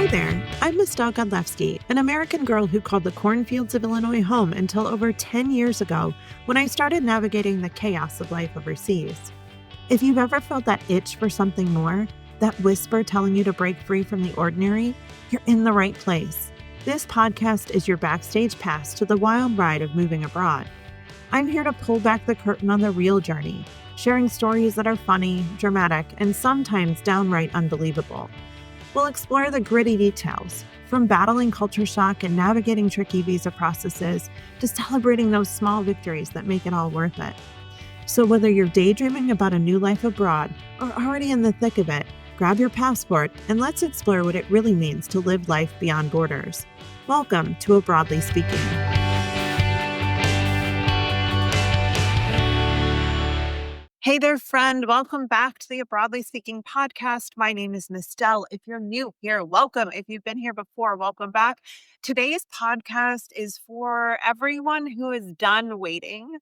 Hi there, I'm Mistel Godlewski, an American girl who called the cornfields of Illinois home until over 10 years ago when I started navigating the chaos of life overseas. If you've ever felt that itch for something more, that whisper telling you to break free from the ordinary, you're in the right place. This podcast is your backstage pass to the wild ride of moving abroad. I'm here to pull back the curtain on the real journey, sharing stories that are funny, dramatic, and sometimes downright unbelievable. We'll explore the gritty details, from battling culture shock and navigating tricky visa processes to celebrating those small victories that make it all worth it. So whether you're daydreaming about a new life abroad or already in the thick of it, grab your passport and let's explore what it really means to live life beyond borders. Welcome to A Broadly Speaking. Hey there, friend. Welcome back to the Broadly Speaking podcast. My name is Mistel. If you're new here, welcome. If you've been here before, welcome back. Today's podcast is for everyone who is done waiting,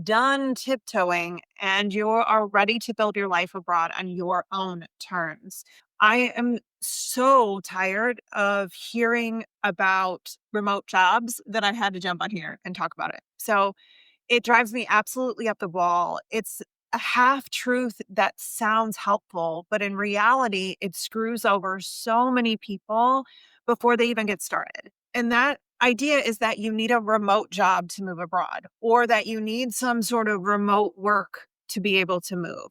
done tiptoeing, and you are ready to build your life abroad on your own terms. I am so tired of hearing about remote jobs that I had to jump on here and talk about it. So it drives me absolutely up the wall. It's a half truth that sounds helpful, but in reality, it screws over so many people before they even get started. And that idea is that you need a remote job to move abroad, or that you need some sort of remote work to be able to move.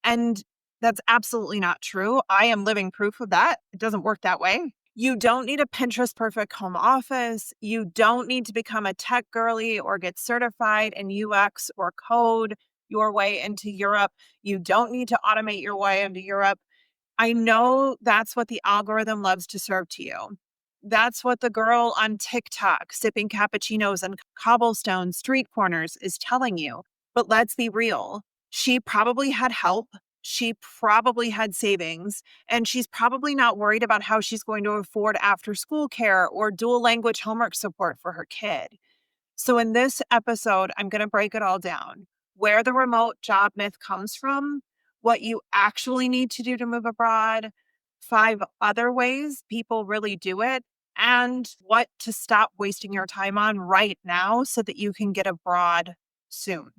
And that's absolutely not true. I am living proof of that. It doesn't work that way. You don't need a Pinterest perfect home office. You don't need to become a tech girly or get certified in UX or code your way into Europe. You don't need to automate your way into Europe. I know that's what the algorithm loves to serve to you. That's what the girl on TikTok sipping cappuccinos and cobblestone street corners is telling you. But let's be real. She probably had help. She probably had savings, and she's probably not worried about how she's going to afford after school care or dual language homework support for her kid. So in this episode, I'm going to break it all down. Where the remote job myth comes from, what you actually need to do to move abroad, 5 other ways people really do it, and what to stop wasting your time on right now so that you can get abroad soon.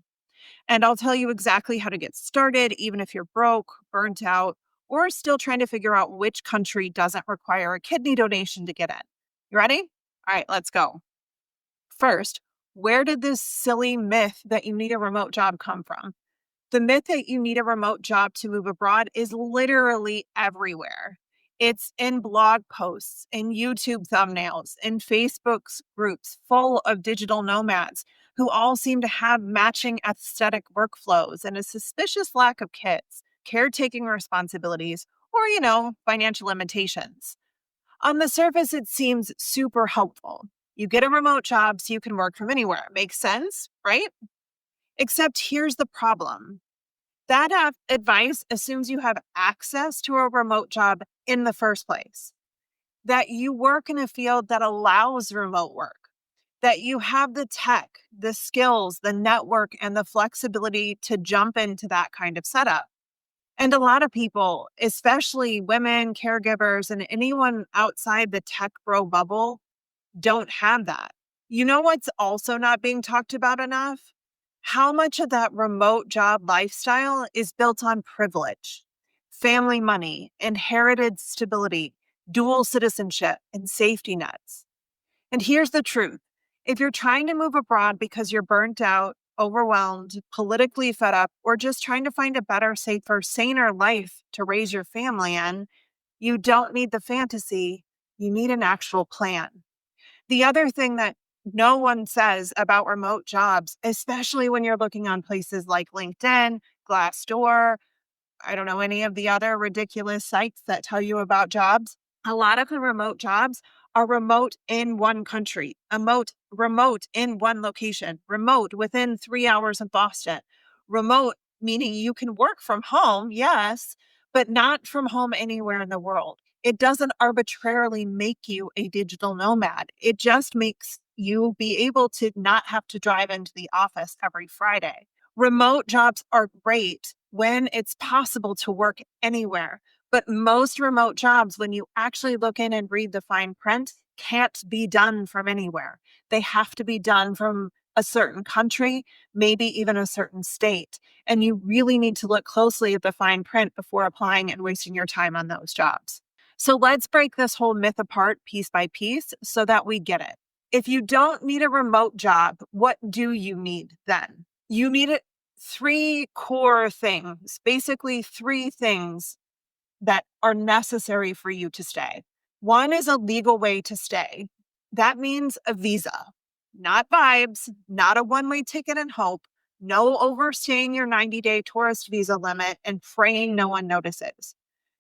And I'll tell you exactly how to get started, even if you're broke, burnt out, or still trying to figure out which country doesn't require a kidney donation to get in. You ready? All right, let's go. First, where did this silly myth that you need a remote job come from? The myth that you need a remote job to move abroad is literally everywhere. It's in blog posts, in YouTube thumbnails, in Facebook's groups full of digital nomads who all seem to have matching aesthetic workflows and a suspicious lack of kids, caretaking responsibilities, or, financial limitations. On the surface, it seems super helpful. You get a remote job so you can work from anywhere. Makes sense, right? Except here's the problem. That advice assumes you have access to a remote job in the first place, that you work in a field that allows remote work, that you have the tech, the skills, the network, and the flexibility to jump into that kind of setup. And a lot of people, especially women, caregivers, and anyone outside the tech bro bubble, don't have that. You know what's also not being talked about enough? How much of that remote job lifestyle is built on privilege, family money, inherited stability, dual citizenship, and safety nets. And here's the truth. If you're trying to move abroad because you're burnt out, overwhelmed, politically fed up, or just trying to find a better, safer, saner life to raise your family in, you don't need the fantasy. You need an actual plan. The other thing that no one says about remote jobs, especially when you're looking on places like LinkedIn, Glassdoor, I don't know, any of the other ridiculous sites that tell you about jobs. A lot of the remote jobs are remote in one country, remote in one location, remote within 3 hours of Boston. Remote meaning you can work from home, yes, but not from home anywhere in the world. It doesn't arbitrarily make you a digital nomad. It just makes you be able to not have to drive into the office every Friday. Remote jobs are great when it's possible to work anywhere, But most remote jobs, when you actually look in and read the fine print, can't be done from anywhere. They have to be done from a certain country, maybe even a certain state. And you really need to look closely at the fine print before applying and wasting your time on those jobs. So let's break this whole myth apart piece by piece so that we get it. If you don't need a remote job, what do you need then? You need three core things, basically three things that are necessary for you to stay. One is a legal way to stay. That means a visa, not vibes, not a one-way ticket and hope, no overstaying your 90-day tourist visa limit and praying no one notices.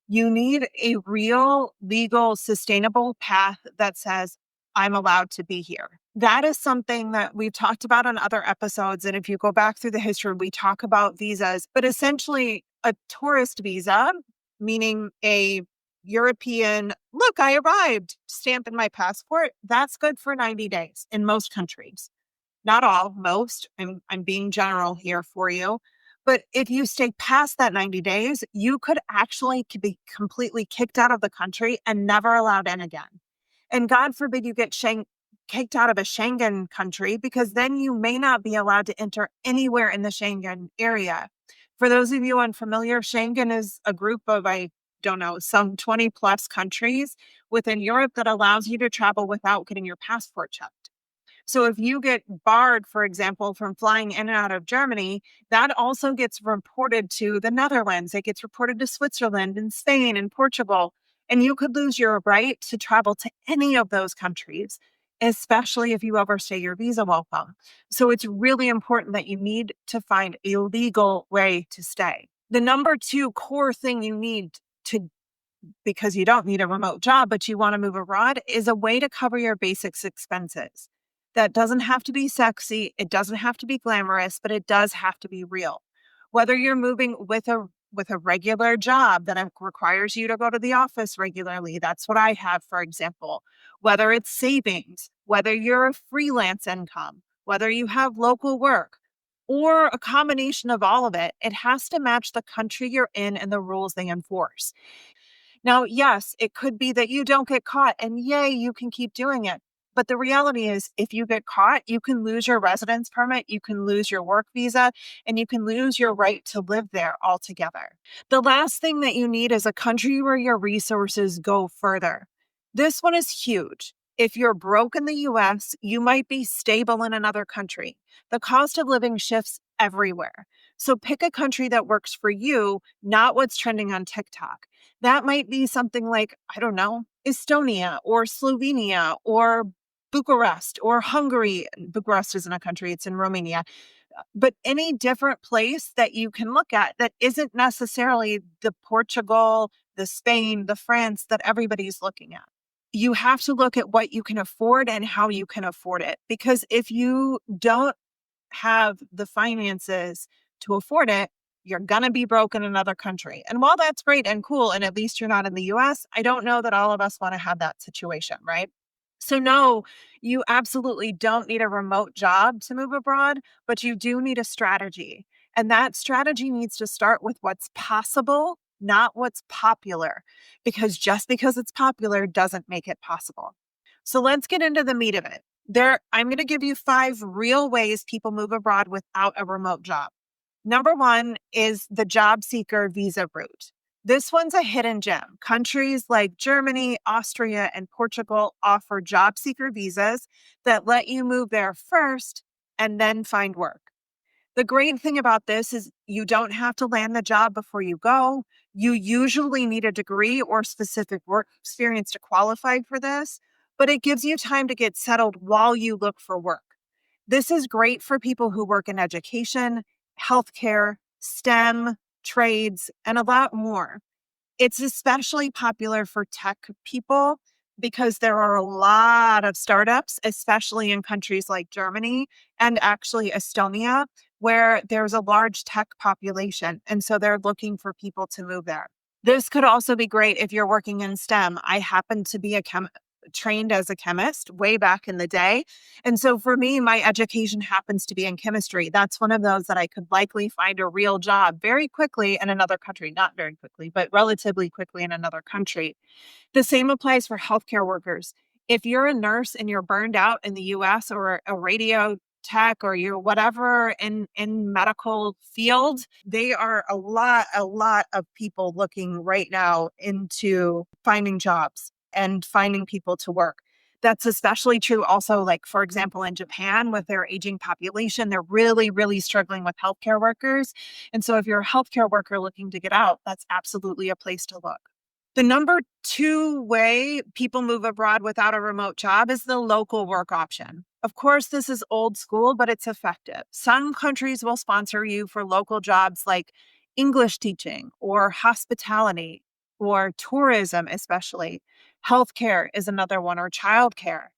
You need a real, legal, sustainable path that says, I'm allowed to be here. That is something that we've talked about on other episodes. And if you go back through the history, we talk about visas, but essentially a tourist visa, meaning a European, look, I arrived, stamp in my passport, that's good for 90 days in most countries. Not all, most. I'm being general here for you. But if you stay past that 90 days, you could actually be completely kicked out of the country and never allowed in again. And God forbid you get kicked out of a Schengen country, because then you may not be allowed to enter anywhere in the Schengen area. For those of you unfamiliar, Schengen is a group of, I don't know, some 20 plus countries within Europe that allows you to travel without getting your passport checked. So if you get barred, for example, from flying in and out of Germany, that also gets reported to the Netherlands. It gets reported to Switzerland and Spain and Portugal. And you could lose your right to travel to any of those countries, especially if you overstay your visa welcome. So it's really important that you need to find a legal way to stay. The number two core thing you need to, because you don't need a remote job, but you want to move abroad, is a way to cover your basic expenses. That doesn't have to be sexy. It doesn't have to be glamorous, but it does have to be real. Whether you're moving with a regular job that requires you to go to the office regularly, that's what I have, for example. Whether it's savings, whether you're a freelance income, whether you have local work, or a combination of all of it, it has to match the country you're in and the rules they enforce. Now, yes, it could be that you don't get caught and yay, you can keep doing it. But the reality is, if you get caught, you can lose your residence permit, you can lose your work visa, and you can lose your right to live there altogether. The last thing that you need is a country where your resources go further. This one is huge. If you're broke in the US, you might be stable in another country. The cost of living shifts everywhere. So pick a country that works for you, not what's trending on TikTok. That might be something like, I don't know, Estonia or Slovenia or Bucharest or Hungary. Bucharest isn't a country, it's in Romania. But any different place that you can look at that isn't necessarily the Portugal, the Spain, the France that everybody's looking at. You have to look at what you can afford and how you can afford it. Because if you don't have the finances to afford it, you're going to be broke in another country. And while that's great and cool, and at least you're not in the US, I don't know that all of us want to have that situation, right? So, no, you absolutely don't need a remote job to move abroad, but you do need a strategy. And that strategy needs to start with what's possible, not what's popular, because just because it's popular doesn't make it possible. So, let's get into the meat of it. I'm going to give you 5 real ways people move abroad without a remote job. Number 1 is the job seeker visa route. This one's a hidden gem. Countries like Germany, Austria, and Portugal offer job seeker visas that let you move there first and then find work. The great thing about this is you don't have to land the job before you go. You usually need a degree or specific work experience to qualify for this, but it gives you time to get settled while you look for work. This is great for people who work in education, healthcare, STEM, trades, and a lot more. It's especially popular for tech people because there are a lot of startups, especially in countries like Germany and actually Estonia, where there's a large tech population. And so they're looking for people to move there. This could also be great if you're working in STEM. I happen to be trained as a chemist way back in the day. And so for me, my education happens to be in chemistry. That's one of those that I could likely find a real job very quickly in another country, not very quickly, but relatively quickly in another country. The same applies for healthcare workers. If you're a nurse and you're burned out in the US or a radio tech or you're whatever in medical field, they are a lot of people looking right now into finding jobs and finding people to work. That's especially true also, like, for example, in Japan with their aging population, they're really, really struggling with healthcare workers. And so if you're a healthcare worker looking to get out, that's absolutely a place to look. The number two way people move abroad without a remote job is the local work option. Of course, this is old school, but it's effective. Some countries will sponsor you for local jobs like English teaching or hospitality or tourism, especially. Healthcare is another one, or childcare.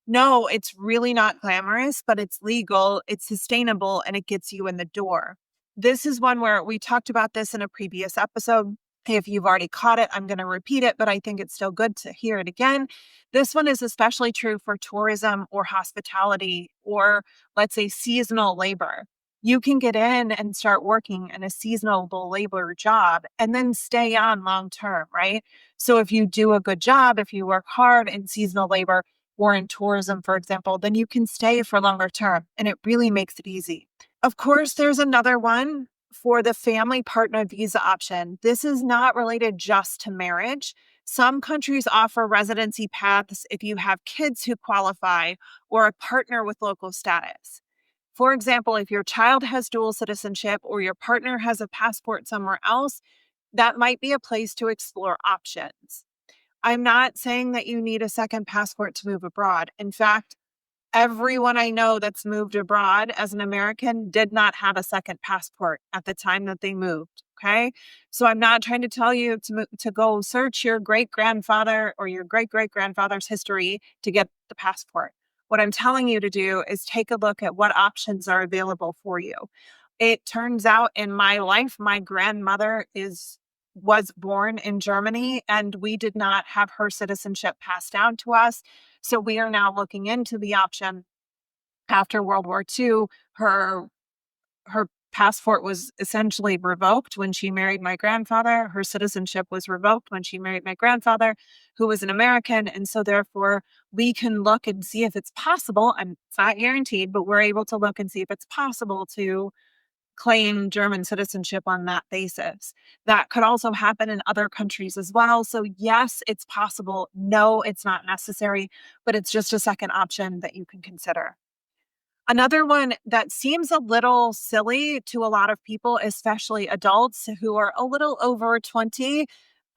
No, it's really not glamorous, but it's legal, it's sustainable, and it gets you in the door. This is one where we talked about this in a previous episode. If you've already caught it, I'm going to repeat it, but I think it's still good to hear it again. This one is especially true for tourism or hospitality or, let's say, seasonal labor. You can get in and start working in a seasonal labor job and then stay on long term, right? So if you do a good job, if you work hard in seasonal labor or in tourism, for example, then you can stay for longer term, and it really makes it easy. Of course, there's another one for the family partner visa option. This is not related just to marriage. Some countries offer residency paths if you have kids who qualify or a partner with local status. For example, if your child has dual citizenship or your partner has a passport somewhere else, that might be a place to explore options. I'm not saying that you need a second passport to move abroad. In fact, everyone I know that's moved abroad as an American did not have a second passport at the time that they moved. Okay. So I'm not trying to tell you to go search your great grandfather or your great great grandfather's history to get the passport. What I'm telling you to do is take a look at what options are available for you. It turns out in my life, my grandmother was born in Germany and we did not have her citizenship passed down to us. So we are now looking into the option after World War II. Her passport was essentially revoked when she married my grandfather. Her citizenship was revoked when she married my grandfather, who was an American. And so therefore we can look and see if it's possible, and it's not guaranteed, but we're able to look and see if it's possible to claim German citizenship on that basis. That could also happen in other countries as well. So yes, it's possible. No, it's not necessary, but it's just a second option that you can consider. Another one that seems a little silly to a lot of people, especially adults who are a little over 20.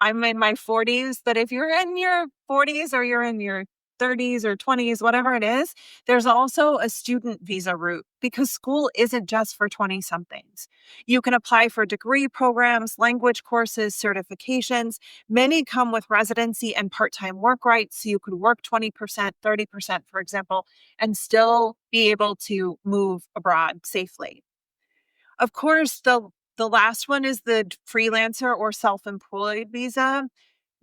I'm in my 40s, but if you're in your 40s or you're in your 30s or 20s, whatever it is, there's also a student visa route because school isn't just for 20 somethings. You can apply for degree programs, language courses, certifications. Many come with residency and part time work rights. So you could work 20%, 30%, for example, and still be able to move abroad safely. Of course, the last one is the freelancer or self-employed visa.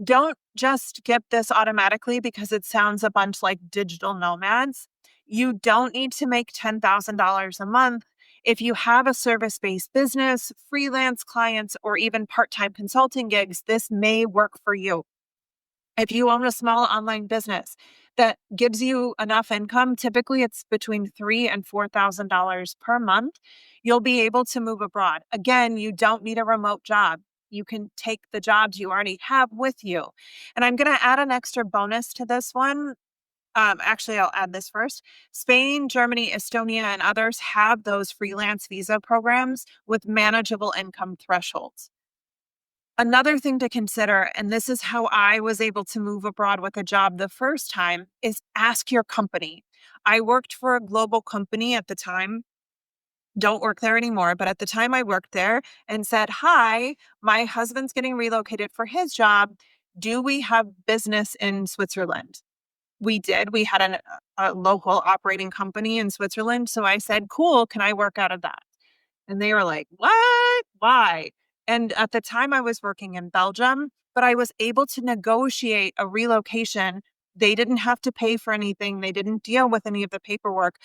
Don't just get this automatically because it sounds a bunch like digital nomads. You don't need to make $10,000 a month. If you have a service-based business, freelance clients, or even part-time consulting gigs, this may work for you. If you own a small online business that gives you enough income, typically it's between $3,000 and $4,000 per month, you'll be able to move abroad. Again, you don't need a remote job. You can take the jobs you already have with you. And I'm going to add an extra bonus to this one. Actually, I'll add this first. Spain, Germany, Estonia, and others have those freelance visa programs with manageable income thresholds. Another thing to consider, and this is how I was able to move abroad with a job the first time, is ask your company. I worked for a global company at the time, don't work there anymore, but at the time I worked there and said, "Hi, my husband's getting relocated for his job. Do we have business in Switzerland?" We did. We had a local operating company in Switzerland. So I said, "Cool, can I work out of that?" And they were like, "What? Why?" And at the time I was working in Belgium, but I was able to negotiate a relocation They didn't have to pay for anything. They didn't deal with any of the paperwork.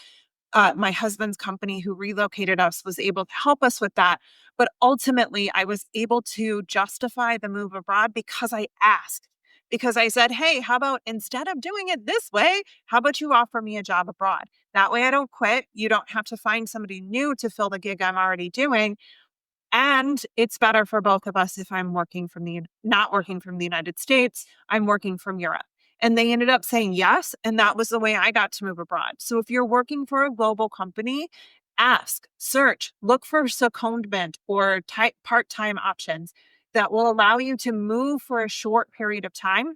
My husband's company who relocated us was able to help us with that. But ultimately, I was able to justify the move abroad because I asked. Because I said, hey, how about instead of doing it this way, how about you offer me a job abroad? That way I don't quit. You don't have to find somebody new to fill the gig I'm already doing. And it's better for both of us if I'm working from not working from the United States, I'm working from Europe. And they ended up saying yes. And that was the way I got to move abroad. So if you're working for a global company, ask, search, look for secondment or part-time options that will allow you to move for a short period of time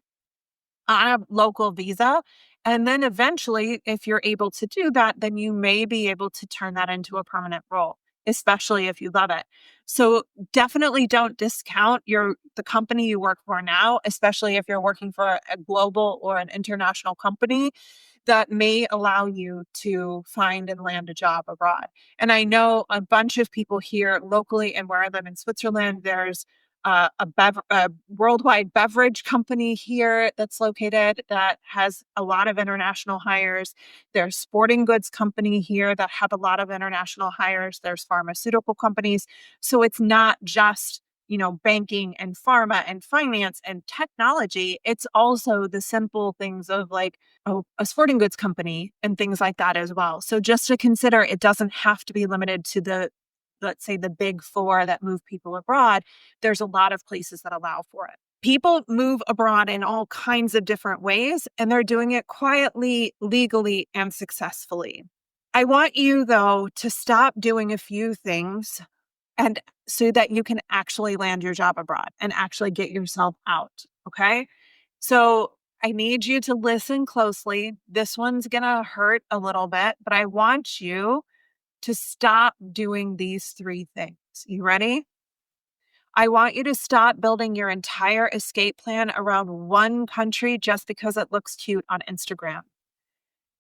on a local visa. And then eventually, if you're able to do that, then you may be able to turn that into a permanent role, especially if you love it. So definitely don't discount the company you work for now, especially if you're working for a global or an international company that may allow you to find and land a job abroad. And I know a bunch of people here locally and where I live in Switzerland, there's a worldwide beverage company here that's located that has a lot of international hires. There's sporting goods company here that have a lot of international hires. There's pharmaceutical companies. So it's not just, banking and pharma and finance and technology. It's also the simple things of like, a sporting goods company and things like that as well. So just to consider, it doesn't have to be limited to let's say the big four that move people abroad. There's a lot of places that allow for it. People move abroad in all kinds of different ways, and they're doing it quietly, legally, and successfully. I want you, though, to stop doing a few things and so that you can actually land your job abroad and actually get yourself out. Okay. So I need you to listen closely. This one's going to hurt a little bit, but I want you to stop doing these three things. You ready? I want you to stop building your entire escape plan around one country just because it looks cute on Instagram.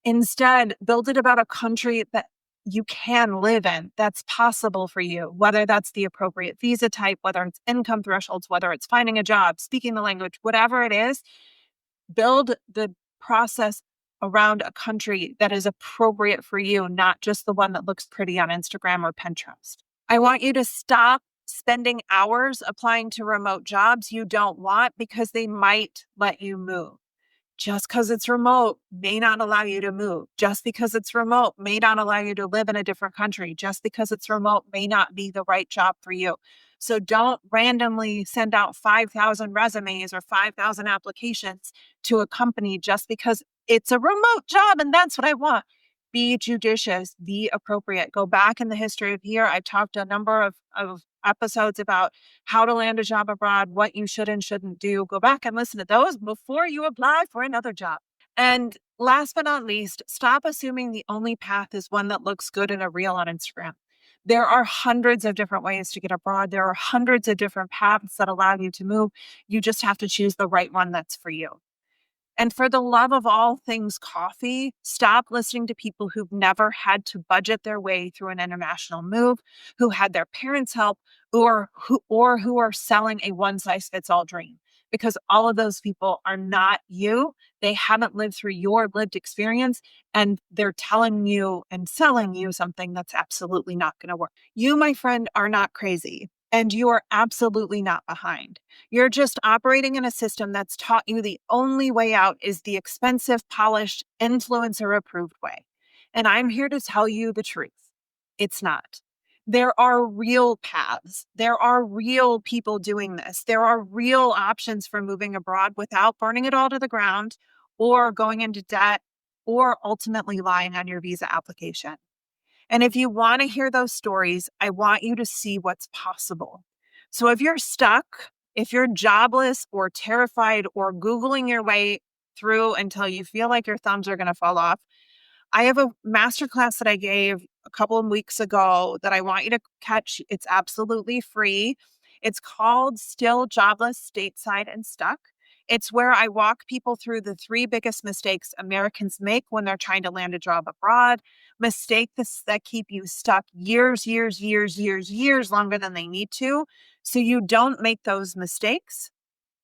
Instead, build it about a country that you can live in, that's possible for you, whether that's the appropriate visa type, whether it's income thresholds, whether it's finding a job, speaking the language, whatever it is. Build the process around a country that is appropriate for you, not just the one that looks pretty on Instagram or Pinterest. I want you to stop spending hours applying to remote jobs you don't want because they might let you move. Just because it's remote may not allow you to move. Just because it's remote may not allow you to live in a different country. Just because it's remote may not be the right job for you. So don't randomly send out 5,000 resumes or 5,000 applications to a company just because it's a remote job and that's what I want. Be judicious, be appropriate. Go back in the history of here. I talked a number of episodes about how to land a job abroad, what you should and shouldn't do. Go back and listen to those before you apply for another job. And last but not least, stop assuming the only path is one that looks good in a reel on Instagram. There are hundreds of different ways to get abroad. There are hundreds of different paths that allow you to move. You just have to choose the right one that's for you. And for the love of all things coffee, stop listening to people who've never had to budget their way through an international move, who had their parents help, or who are selling a one-size-fits-all dream. Because all of those people are not you. They haven't lived through your lived experience, and they're telling you and selling you something that's absolutely not going to work. You, my friend, are not crazy, and you are absolutely not behind. You're just operating in a system that's taught you the only way out is the expensive, polished, influencer approved way. And I'm here to tell you the truth. It's not. There are real paths. There are real people doing this. There are real options for moving abroad without burning it all to the ground or going into debt or ultimately lying on your visa application. And if you want to hear those stories, I want you to see what's possible. So if you're stuck, if you're jobless or terrified or Googling your way through until you feel like your thumbs are going to fall off, I have a masterclass that I gave a couple of weeks ago that I want you to catch. It's absolutely free. It's called Still Jobless, Stateside and Stuck. It's where I walk people through the three biggest mistakes Americans make when they're trying to land a job abroad, mistakes that keep you stuck years longer than they need to. So you don't make those mistakes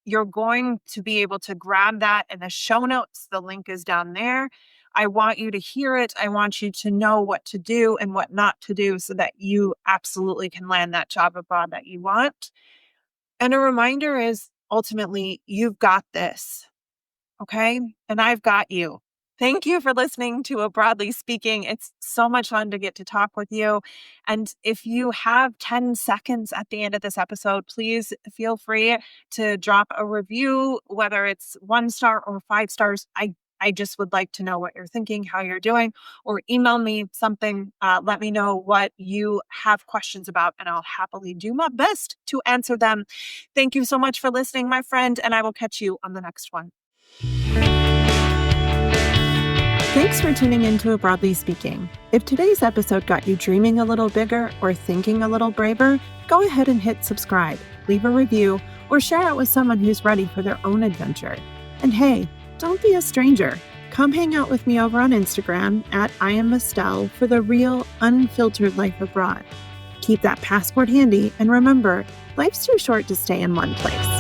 you're going to be able to grab that in the show notes. The link is down there. I want you to hear it. I want you to know what to do and what not to do so that you absolutely can land that job abroad that you want. And a reminder is ultimately, you've got this. Okay. And I've got you. Thank you for listening to A Broadly Speaking. It's so much fun to get to talk with you. And if you have 10 seconds at the end of this episode, please feel free to drop a review, whether it's 1 star or 5 stars. I just would like to know what you're thinking, how you're doing, or email me something. Let me know what you have questions about, and I'll happily do my best to answer them. Thank you so much for listening, my friend, and I will catch you on the next one. Thanks for tuning in to A Broadly Speaking. If today's episode got you dreaming a little bigger or thinking a little braver, go ahead and hit subscribe, leave a review, or share it with someone who's ready for their own adventure. And hey, don't be a stranger. Come hang out with me over on Instagram at @IamEstelle for the real, unfiltered life abroad. Keep that passport handy, and remember, life's too short to stay in one place.